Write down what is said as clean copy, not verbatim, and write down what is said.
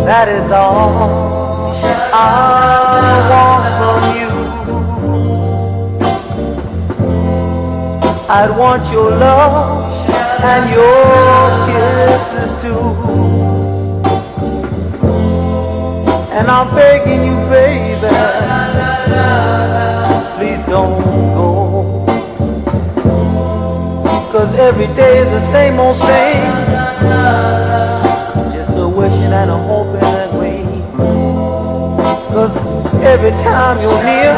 That is all I want from you. I'd want your love and your kisses too. And I'm begging you, baby, please don't go. 'Cause every day is the same old thing, just a wishing and a hoping that we. 'Cause every time you're near,